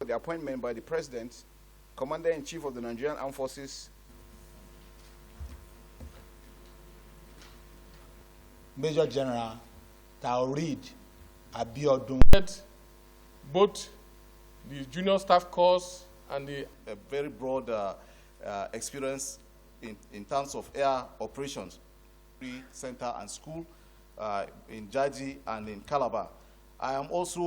The appointment by the President, Commander-in-Chief of the Nigerian Armed Forces, Major General Taoreed Abiodun. Both the junior staff course and the a very broad experience in terms of air operations, center and school in Jaji and in Calabar. I am also